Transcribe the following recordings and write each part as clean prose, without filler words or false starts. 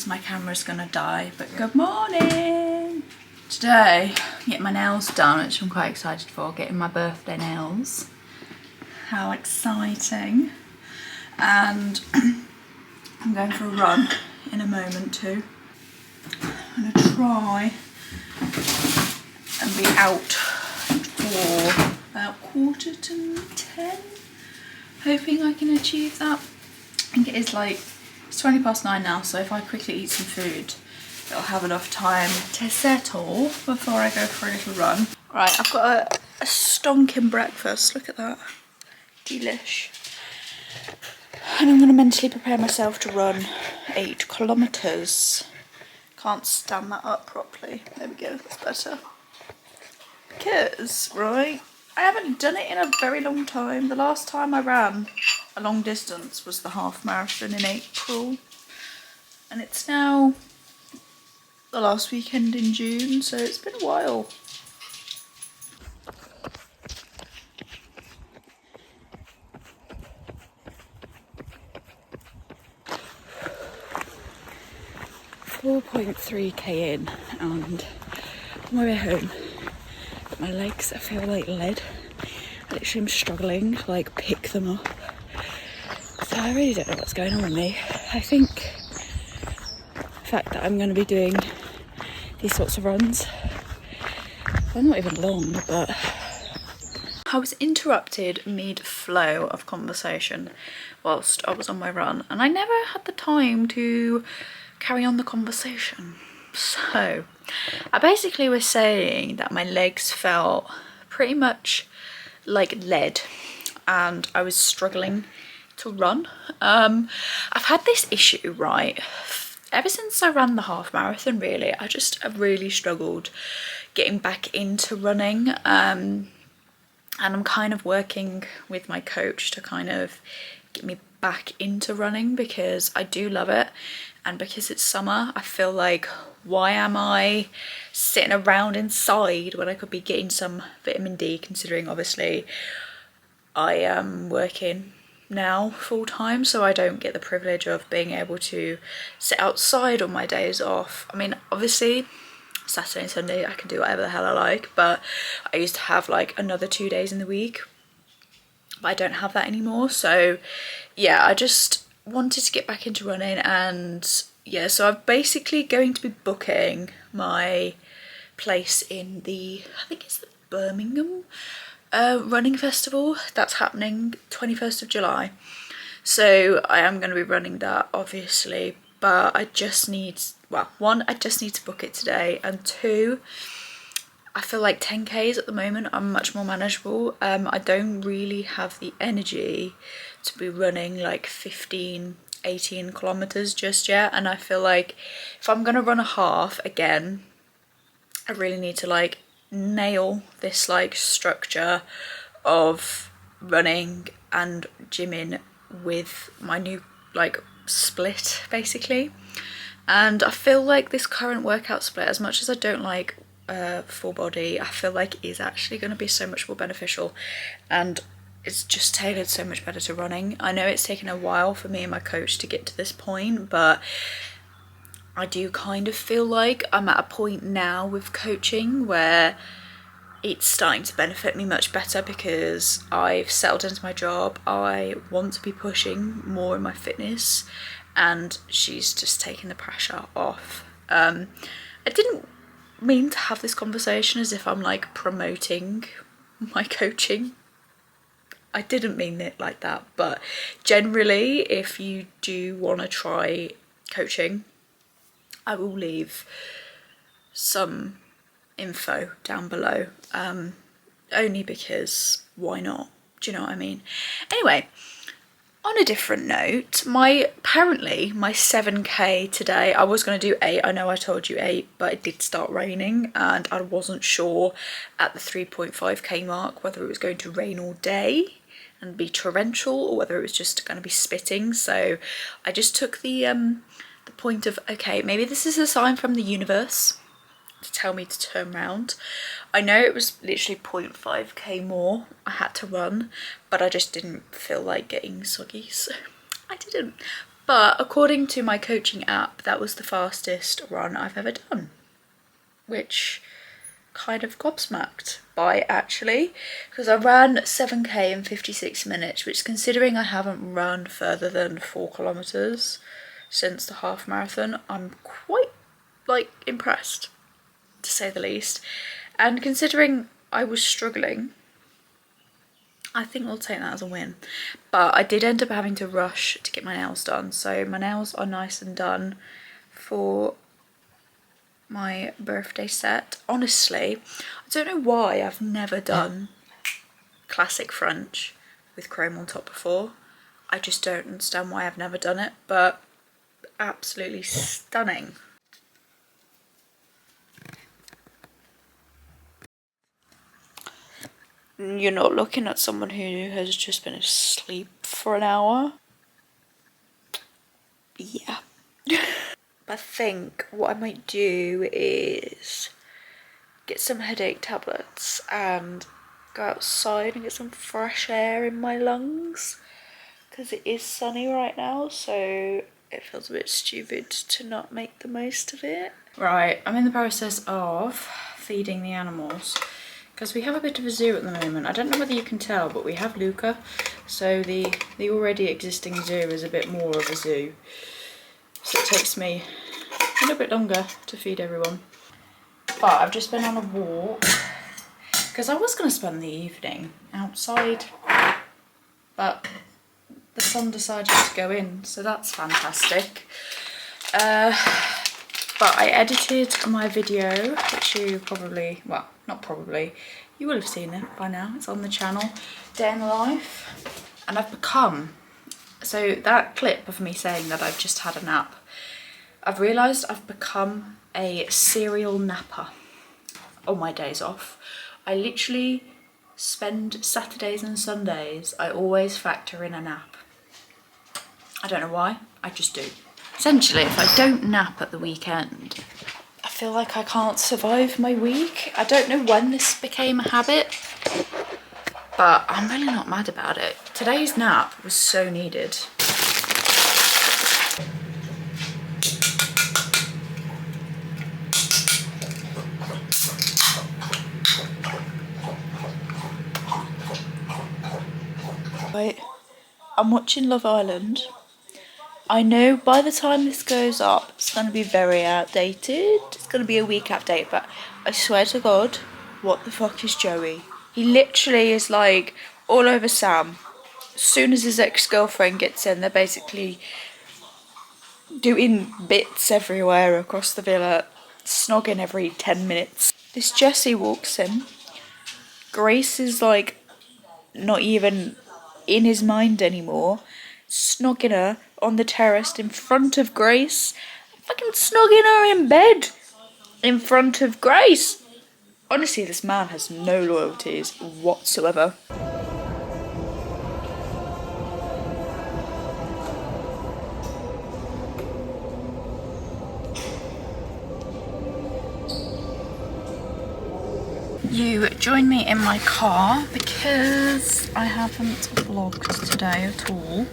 because my camera's gonna die, but good morning! Today, I'm getting my nails done, which I'm quite excited for, getting my birthday nails. How exciting. And I'm going for a run in a moment too. I'm gonna try and be out for about 9:45. Hoping I can achieve that. I think it is like, it's 9:20 now, so if I quickly eat some food, it'll have enough time to settle before I go for a little run. Right, I've got a stonking breakfast, look at that. Delish. And I'm gonna mentally prepare myself to run 8 kilometers. Can't stand that up properly. There we go, that's better. Because, right, I haven't done it in a very long time. The last time I ran a long distance was the half marathon in April. And it's now the last weekend in June, so it's been a while. .3k in, and on my way home, my legs, I feel like lead. I literally am struggling to like pick them up. So I really don't know what's going on with me. I think the fact that I'm going to be doing these sorts of runs, they're not even long, but I was interrupted mid-flow of conversation whilst I was on my run, and I never had the time to carry on the conversation. So I basically was saying that my legs felt pretty much like lead and I was struggling to run. I've had this issue, right, ever since I ran the half marathon really. I've really struggled getting back into running, and I'm kind of working with my coach to kind of get me back into running because I do love it, and because it's summer I feel like, why am I sitting around inside when I could be getting some vitamin D, considering obviously I am working now full time, so I don't get the privilege of being able to sit outside on my days off. I mean, obviously Saturday and Sunday I can do whatever the hell I like, but I used to have like another 2 days in the week, but I don't have that anymore. So yeah, I just wanted to get back into running, and yeah, so I'm basically going to be booking my place in the, I think it's the Birmingham running festival that's happening 21st of July. So I am going to be running that obviously, but I just need, well, one, I just need to book it today, and two, I feel like 10Ks at the moment are much more manageable. I don't really have the energy to be running like 18 kilometers just yet, and I feel like if I'm gonna run a half again, I really need to like nail this like structure of running and gymming with my new like split basically. And I feel like this current workout split, as much as I don't like full body, I feel like is actually going to be so much more beneficial, and it's just tailored so much better to running. I know it's taken a while for me and my coach to get to this point, but I do kind of feel like I'm at a point now with coaching where it's starting to benefit me much better because I've settled into my job. I want to be pushing more in my fitness, and she's just taking the pressure off. I didn't mean to have this conversation as if I'm like promoting my coaching. I didn't mean it like that, but generally if you do want to try coaching, I will leave some info down below, only because why not, do you know what I mean? Anyway, on a different note, apparently my 7k today, I was going to do 8, I know I told you 8, but it did start raining and I wasn't sure at the 3.5k mark whether it was going to rain all day and be torrential or whether it was just going to be spitting. So I just took the point of, okay, maybe this is a sign from the universe to tell me to turn round. I know it was literally 0.5k more I had to run, but I just didn't feel like getting soggy, so I didn't. But according to my coaching app, that was the fastest run I've ever done, which kind of gobsmacked by actually, because I ran 7k in 56 minutes, which, considering I haven't run further than 4 kilometers since the half marathon, I'm quite like impressed, to say the least. And considering I was struggling, I think we'll take that as a win. But I did end up having to rush to get my nails done, so my nails are nice and done for my birthday set. Honestly, I don't know why I've never done classic French with chrome on top before. I just don't understand why I've never done it, but absolutely stunning. You're not looking at someone who has just been asleep for an hour. Yeah. I think what I might do is get some headache tablets and go outside and get some fresh air in my lungs, because it is sunny right now, so it feels a bit stupid to not make the most of it. Right, I'm in the process of feeding the animals, because we have a bit of a zoo at the moment. I don't know whether you can tell, but we have Luca, so the already existing zoo is a bit more of a zoo. So it takes me a little bit longer to feed everyone. But I've just been on a walk, because I was going to spend the evening outside, but the sun decided to go in, so that's fantastic. But I edited my video, which you probably, well, not probably, you will have seen it by now, it's on the channel, Day in the Life. And I've become, so that clip of me saying that I've just had a nap, I've realised I've become a serial napper on my days off. I literally spend Saturdays and Sundays, I always factor in a nap. I don't know why, I just do. Essentially, if I don't nap at the weekend, I feel like I can't survive my week. I don't know when this became a habit, but I'm really not mad about it. Today's nap was so needed. Right, I'm watching Love Island. I know by the time this goes up, it's going to be very outdated. It's going to be a week update, but I swear to God, what the fuck is Joey? He literally is like all over Sam. As soon as his ex-girlfriend gets in, they're basically doing bits everywhere across the villa, snogging every 10 minutes. This Jessie walks in. Grace is like not even in his mind anymore, snogging her on the terrace in front of Grace, fucking snogging her in bed in front of Grace. Honestly, this man has no loyalties whatsoever. You join me in my car because I haven't vlogged today at all.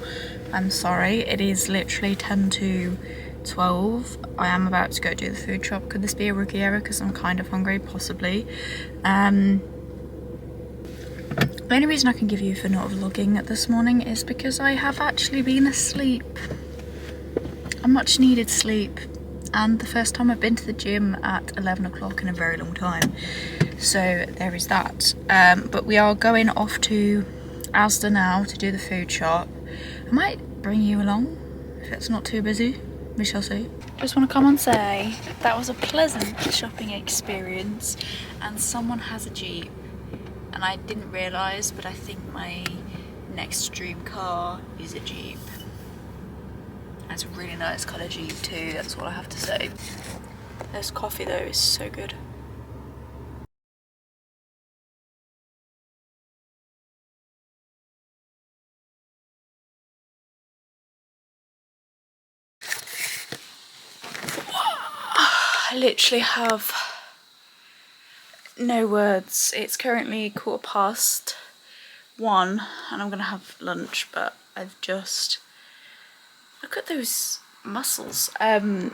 I'm sorry, it is literally 10 to 12. I am about to go do the food shop. Could this be a rookie error because I'm kind of hungry? Possibly. The only reason I can give you for not vlogging this morning is because I have actually been asleep. A much needed sleep. And the first time I've been to the gym at 11 o'clock in a very long time. So there is that. But we are going off to Asda now to do the food shop. I might bring you along if it's not too busy. We shall see. Just want to come and say that was a pleasant shopping experience, and someone has a Jeep and I didn't realise, but I think my next dream car is a Jeep. And it's a really nice colour Jeep too, that's all I have to say. This coffee though is so good. I literally have no words. It's currently 1:15 and I'm gonna have lunch, but I've just Look at those muscles. I've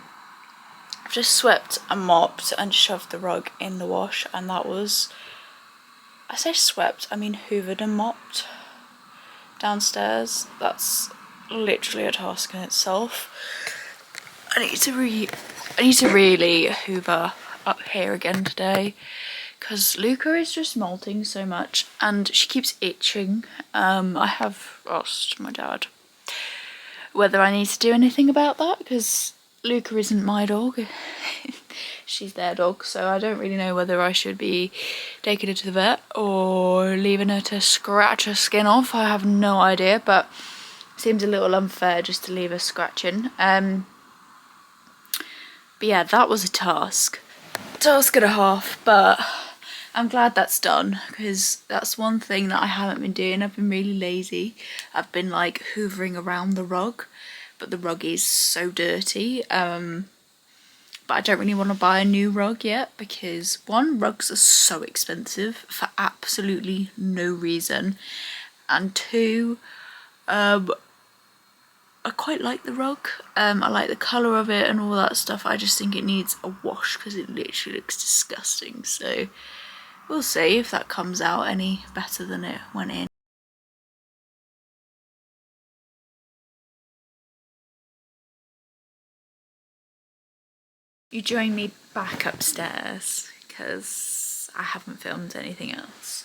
just swept and mopped and shoved the rug in the wash, and that was, I say swept, I mean hoovered and mopped downstairs. That's literally a task in itself. I need to really hoover up here again today, because Luca is just molting so much and she keeps itching. I have asked my dad whether I need to do anything about that, because Luca isn't my dog. She's their dog, so I don't really know whether I should be taking her to the vet or leaving her to scratch her skin off. I have no idea, but it seems a little unfair just to leave her scratching. But yeah, that was a task and a half, but I'm glad that's done, because that's one thing that I haven't been doing. I've been really lazy. I've been like hoovering around the rug, but the rug is so dirty. But I don't really want to buy a new rug yet, because one, rugs are so expensive for absolutely no reason, and two, I quite like the rug. I like the colour of it and all that stuff. I just think it needs a wash because it literally looks disgusting. So we'll see if that comes out any better than it went in. You join me back upstairs because I haven't filmed anything else.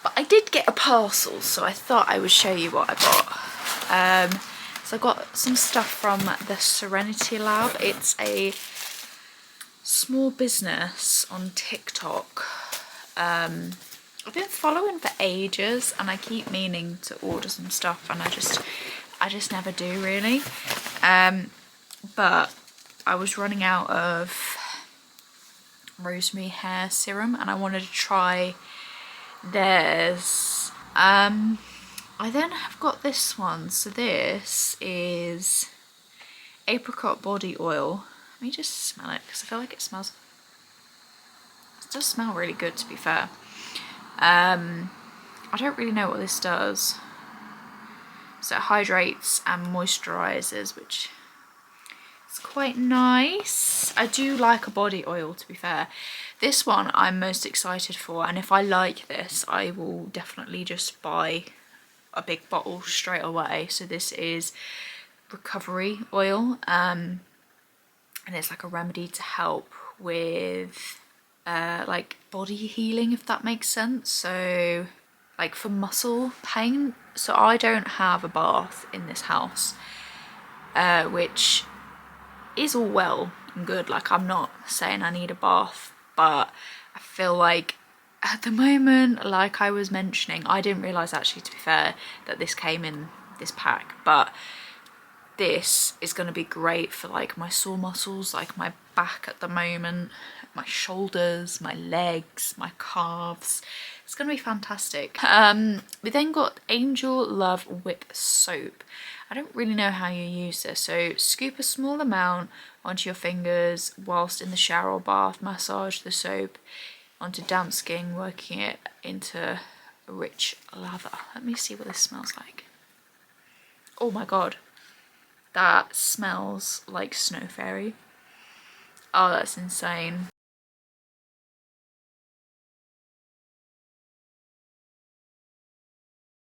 But I did get a parcel, so I thought I would show you what I bought. So I got some stuff from the Serenity Lab. It's a small business on TikTok. I've been following for ages, and I keep meaning to order some stuff, and I just never do really. But I was running out of rosemary hair serum, and I wanted to try theirs. I then have got this one. So this is apricot body oil. Let me just smell it, because I feel like it does smell really good, to be fair. I don't really know what this does. So it hydrates and moisturizes, which is quite nice. I do like a body oil, to be fair. This one I'm most excited for, and if I like this, I will definitely just buy a big bottle straight away. So this is recovery oil, and it's like a remedy to help with like body healing, if that makes sense. So like for muscle pain. So I don't have a bath in this house, which is all well and good. Like, I'm not saying I need a bath, but I feel like at the moment, like I was mentioning, I didn't realise actually, to be fair, that this came in this pack, but this is going to be great for like my sore muscles, like my back at the moment, my shoulders, my legs, my calves. It's going to be fantastic. We then got Angel Love Whip Soap. I don't really know how you use this. So scoop a small amount onto your fingers whilst in the shower or bath. Massage the soap onto damp skin, working it into a rich lather. Let me see what this smells like. Oh my god. That smells like Snow Fairy. Oh, that's insane.